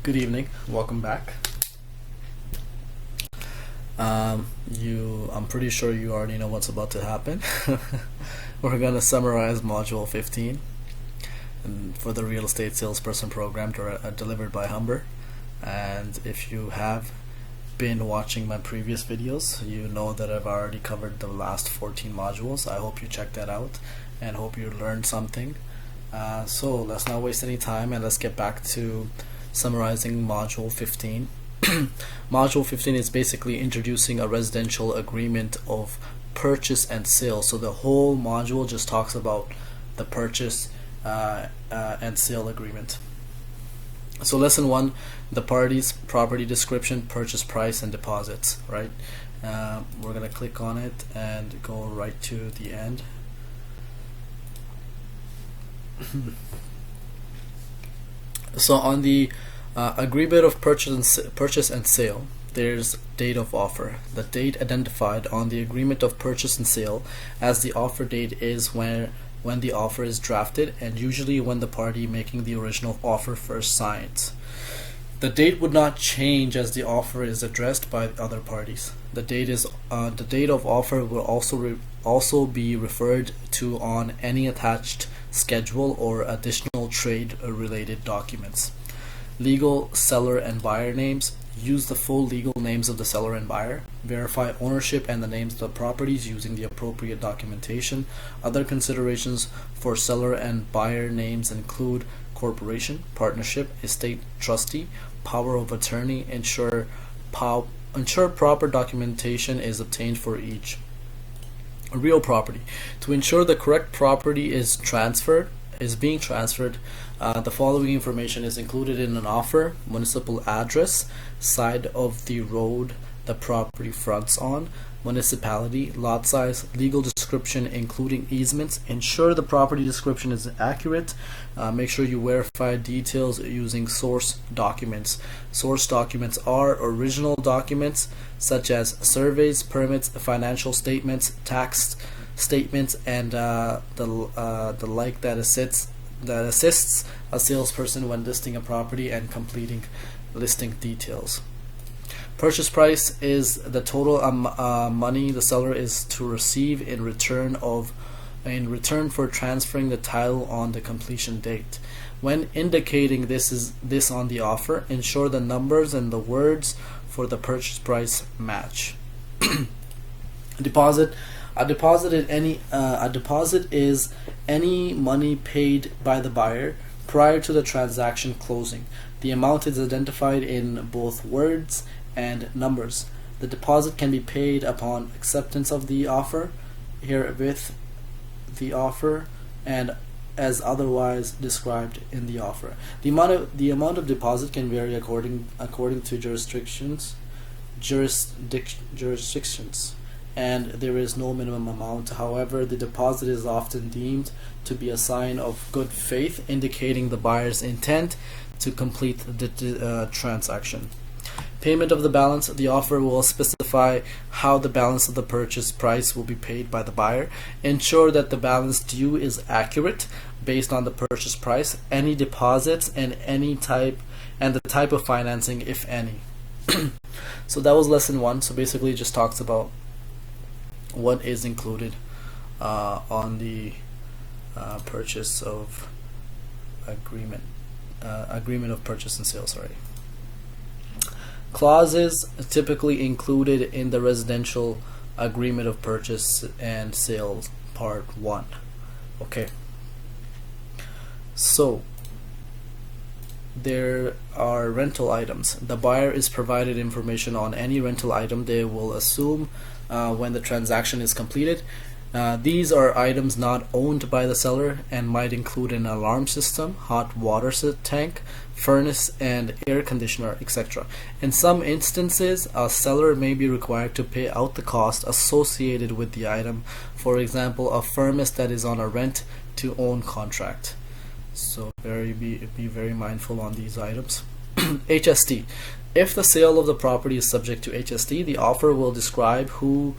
Good evening. Welcome back. I'm pretty sure you already know what's about to happen. We're gonna summarize Module 15 for the Real Estate Salesperson Program delivered by Humber. And if you have been watching my previous videos, you know that I've already covered the last 14 modules. I hope you checked that out and hope you learned something. So let's not waste any time and let's get back to summarizing Module 15. Module 15 is basically introducing a residential agreement of purchase and sale. So the whole module just talks about the purchase and sale agreement. So lesson 1, the parties, property description, purchase price, and deposits, right? We're going to click on it and go right to the end. So on the agreement of purchase and sale, there's date of offer. The date identified on the agreement of purchase and sale as the offer date is when the offer is drafted, and usually when the party making the original offer first signs. The date would not change as the offer is addressed by other parties. The date of offer will also be referred to on any attached schedule or additional trade related documents. Legal seller and buyer names. Use the full legal names of the seller and buyer. Verify ownership and the names of the properties using the appropriate documentation. Other considerations for seller and buyer names include corporation, partnership, estate trustee, power of attorney. Ensure proper documentation is obtained for each. Real property. To ensure the correct property is being transferred, the following information is included in an offer: municipal address, side of the road the property fronts on, municipality, lot size, legal description including easements. Ensure the property description is accurate. Make sure you verify details using source documents. Source documents are original documents such as surveys, permits, financial statements, tax statements, and the like that assists a salesperson when listing a property and completing listing details. Purchase price is the total money the seller is to receive in return for transferring the title on the completion date. When indicating this on the offer, ensure the numbers and the words for the purchase price match. Deposit. A deposit is any money paid by the buyer prior to the transaction closing. The amount is identified in both words and numbers. The deposit can be paid upon acceptance of the offer, herewith the offer, and as otherwise described in the offer. The amount of deposit can vary according to jurisdictions, and there is no minimum amount. However, the deposit is often deemed to be a sign of good faith, indicating the buyer's intent to complete the transaction. Payment of the balance. The offer will specify how the balance of the purchase price will be paid by the buyer. Ensure that the balance due is accurate based on the purchase price, any deposits, and the type of financing, if any. So that was lesson 1. So basically it just talks about what is included on the purchase of agreement of purchase and sale. Clauses typically included in the residential agreement of purchase and sale part 1. Okay, so there are rental items. The buyer is provided information on any rental item they will assume when the transaction is completed. These are items not owned by the seller and might include an alarm system, hot water tank, furnace and air conditioner, etc. In some instances, a seller may be required to pay out the cost associated with the item, for example, a furnace that is on a rent-to-own contract. So be very mindful on these items. HST. If the sale of the property is subject to HST, the offer will describe who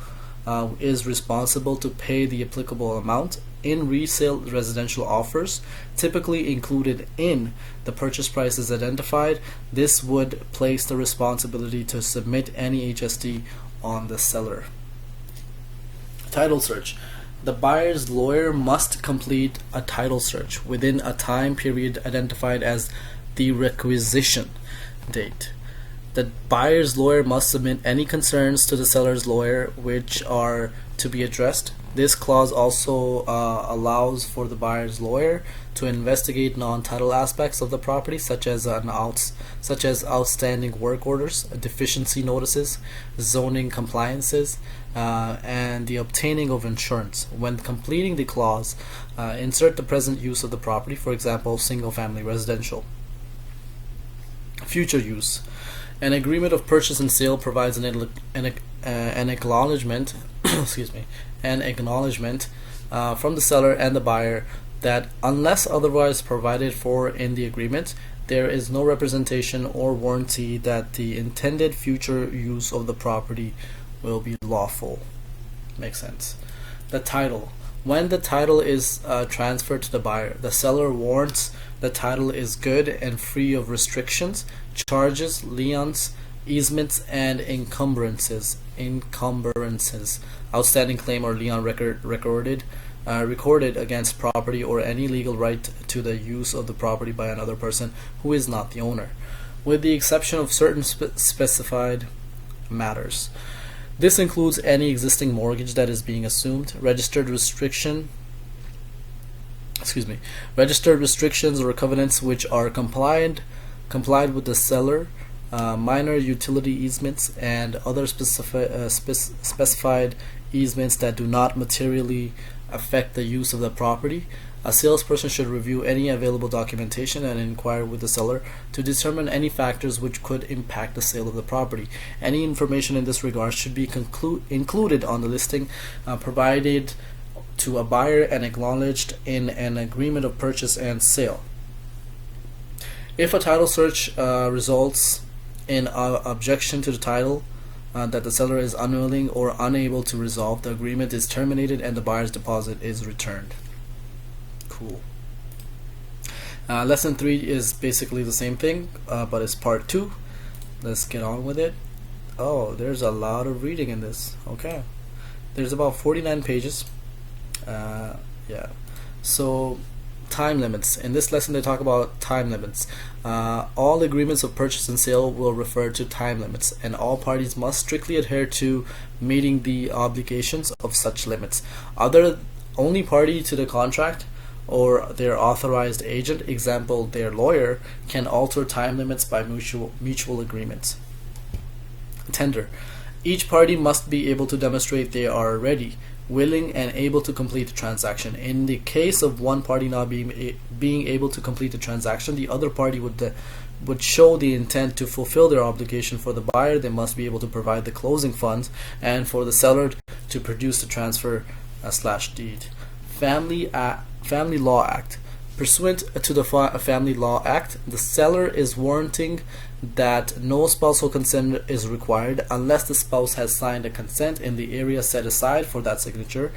is responsible to pay the applicable amount. in resale residential offers, typically included in the purchase price is identified, this would place the responsibility to submit any HST on the seller. Title search. The buyer's lawyer must complete a title search within a time period identified as the requisition date. The buyer's lawyer must submit any concerns to the seller's lawyer which are to be addressed. This clause also allows for the buyer's lawyer to investigate non-title aspects of the property, such as outstanding work orders, deficiency notices, zoning compliances, and the obtaining of insurance. When completing the clause, insert the present use of the property, for example, single-family residential. Future use. An agreement of purchase and sale provides an acknowledgement from the seller and the buyer that unless otherwise provided for in the agreement, there is no representation or warranty that the intended future use of the property will be lawful. Makes sense. The title. When the title is transferred to the buyer, the seller warrants the title is good and free of restrictions, charges, liens, easements, and encumbrances, outstanding claim or lien recorded against property or any legal right to the use of the property by another person who is not the owner, with the exception of certain specified matters. This includes any existing mortgage that is being assumed, registered restrictions or covenants which are complied with the seller, minor utility easements, and other specified easements that do not materially affect the use of the property. A salesperson should review any available documentation and inquire with the seller to determine any factors which could impact the sale of the property. Any information in this regard should be included on the listing provided to a buyer and acknowledged in an agreement of purchase and sale. If a title search results in objection to the title that the seller is unwilling or unable to resolve, the agreement is terminated and the buyer's deposit is returned. Cool. Lesson 3 is basically the same thing, but it's part 2. Let's get on with it. Oh, there's a lot of reading in this. Okay. There's about 49 pages. Yeah. So, time limits. In this lesson they talk about time limits. All agreements of purchase and sale will refer to time limits, and all parties must strictly adhere to meeting the obligations of such limits. Only party to the contract or their authorized agent, example their lawyer, can alter time limits by mutual agreements. Tender. Each party must be able to demonstrate they are ready, willing, and able to complete the transaction. In the case of one party not being able to complete the transaction, the other party would show the intent to fulfill their obligation. For the buyer, they must be able to provide the closing funds, and for the seller to produce the transfer / deed. Family Law Act. Pursuant to the Family Law Act, the seller is warranting that no spousal consent is required unless the spouse has signed a consent in the area set aside for that signature.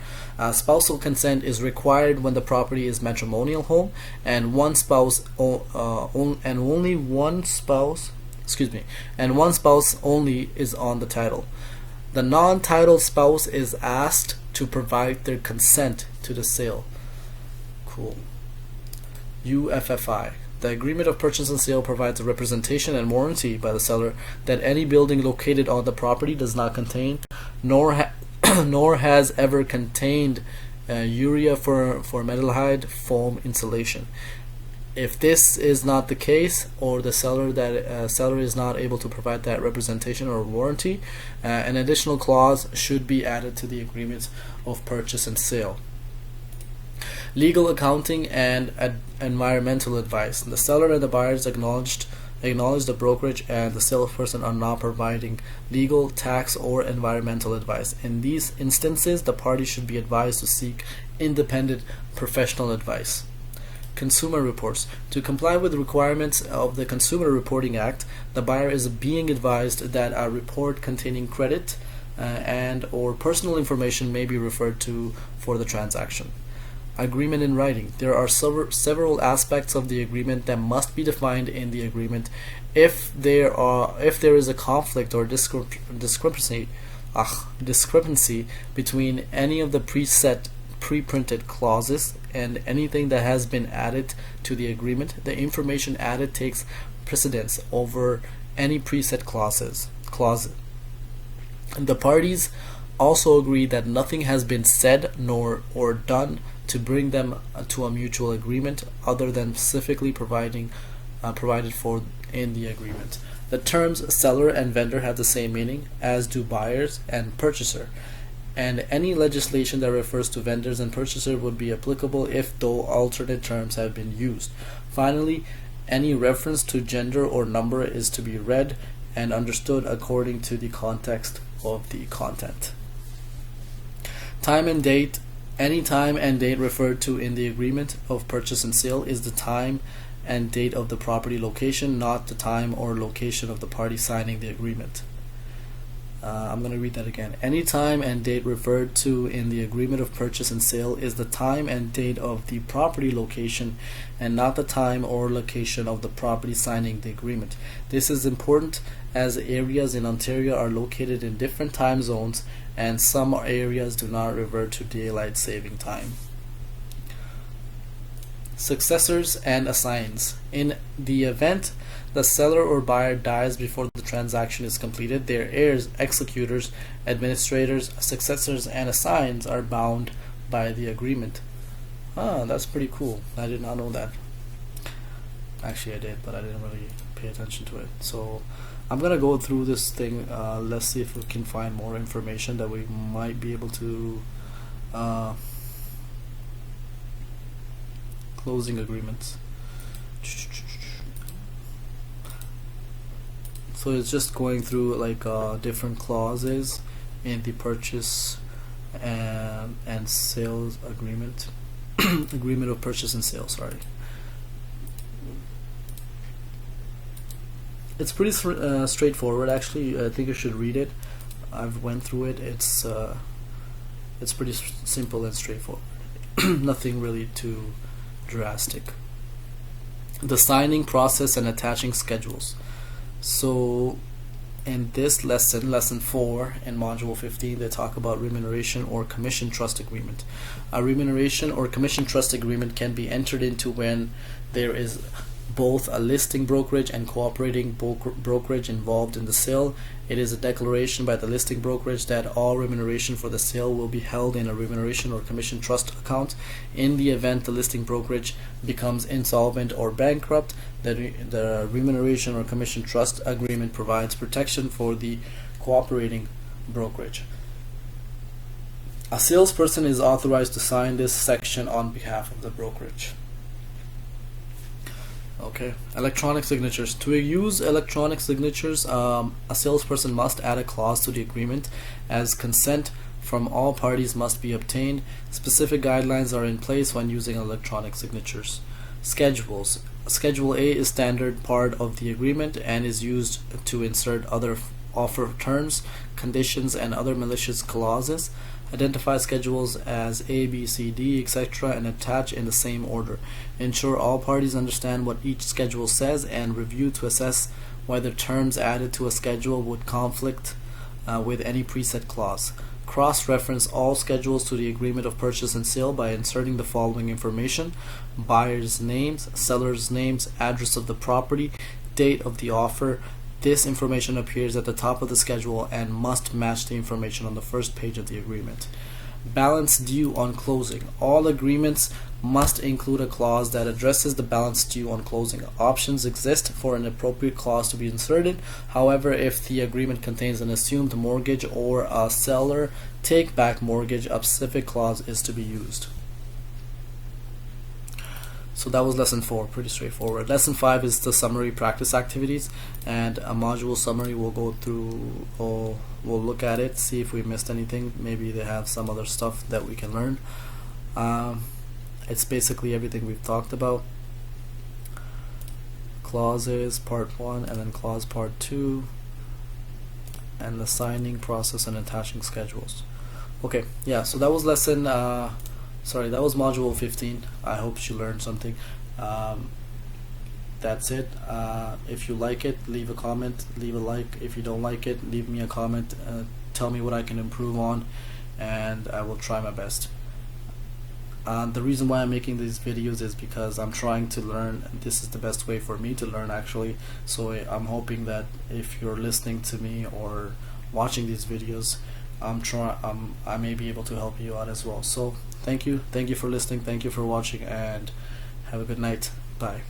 Spousal consent is required when the property is matrimonial home and one spouse only is on the title. The non-title spouse is asked to provide their consent to the sale. Cool. UFFI. The agreement of purchase and sale provides a representation and warranty by the seller that any building located on the property does not contain nor has ever contained urea formaldehyde foam insulation. If this is not the case, or the seller is not able to provide that representation or warranty, an additional clause should be added to the agreement of purchase and sale. Legal, accounting, and environmental advice. The seller and the buyers acknowledge the brokerage and the salesperson are not providing legal, tax, or environmental advice. In these instances, the party should be advised to seek independent professional advice. Consumer reports. To comply with the requirements of the Consumer Reporting Act, the buyer is being advised that a report containing credit and or personal information may be referred to for the transaction. Agreement in writing. There are several aspects of the agreement that must be defined in the agreement. If there is a conflict or discrepancy between any of the pre-printed clauses and anything that has been added to the agreement, the information added takes precedence over any preset clause. The parties also agree that nothing has been said or done to bring them to a mutual agreement other than specifically provided for in the agreement. The terms seller and vendor have the same meaning, as do buyers and purchaser, and any legislation that refers to vendors and purchaser would be applicable if though alternate terms have been used. Finally, any reference to gender or number is to be read and understood according to the context of the content. Time and date. Any time and date referred to in the agreement of purchase and sale is the time and date of the property location, not the time or location of the party signing the agreement. I'm going to read that again. Any time and date referred to in the agreement of purchase and sale is the time and date of the property location and not the time or location of the property signing the agreement. This is important as areas in Ontario are located in different time zones and some areas do not revert to daylight saving time. Successors and assigns. In the event the seller or buyer dies before the transaction is completed, their heirs, executors, administrators, successors, and assigns are bound by the agreement. That's pretty cool. I did not know that. Actually, I did, but I didn't really pay attention to it. So I'm gonna go through this thing. Let's see if we can find more information that we might be able to closing agreements. So it's just going through like different clauses in the purchase and sales agreement. Agreement of purchase and sale, sorry. It's pretty straightforward actually. I think you should read it. I've went through it. It's pretty simple and straightforward. Nothing really too drastic. The signing process and attaching schedules. So in this lesson 4 in module 15, they talk about remuneration or commission trust agreement. A remuneration or commission trust agreement can be entered into when there is both a listing brokerage and cooperating brokerage involved in the sale. It is a declaration by the listing brokerage that all remuneration for the sale will be held in a remuneration or commission trust account. In the event the listing brokerage becomes insolvent or bankrupt, the remuneration or commission trust agreement provides protection for the cooperating brokerage. A salesperson is authorized to sign this section on behalf of the brokerage. Okay, electronic signatures. To use electronic signatures, a salesperson must add a clause to the agreement as consent from all parties must be obtained. Specific guidelines are in place when using electronic signatures. Schedules. Schedule A is standard part of the agreement and is used to insert other offer terms, conditions, and other malicious clauses. Identify schedules as A, B, C, D, etc. and attach in the same order. Ensure all parties understand what each schedule says and review to assess whether terms added to a schedule would conflict with any preset clause. Cross-reference all schedules to the agreement of purchase and sale by inserting the following information: buyers' names, sellers' names, address of the property, date of the offer. This information appears at the top of the schedule and must match the information on the first page of the agreement. Balance due on closing. All agreements must include a clause that addresses the balance due on closing. Options exist for an appropriate clause to be inserted. However, if the agreement contains an assumed mortgage or a seller take-back mortgage, a specific clause is to be used. So that was lesson 4, pretty straightforward. Lesson 5 is the summary practice activities, and a module summary. We'll go through, we'll look at it, see if we missed anything. Maybe they have some other stuff that we can learn. It's basically everything we've talked about. Clauses part 1 and then clause part 2, and the signing process and attaching schedules. Okay, yeah, so that was lesson sorry, that was module 15. I hope you learned something. Um, that's it. If you like it, leave a comment, leave a like. If you don't like it, leave me a comment. Tell me what I can improve on, and I will try my best. The reason why I'm making these videos is because I'm trying to learn. This is the best way for me to learn, actually. So I'm hoping that if you're listening to me or watching these videos, I may be able to help you out as well. So thank you for listening, thank you for watching, and have a good night. Bye.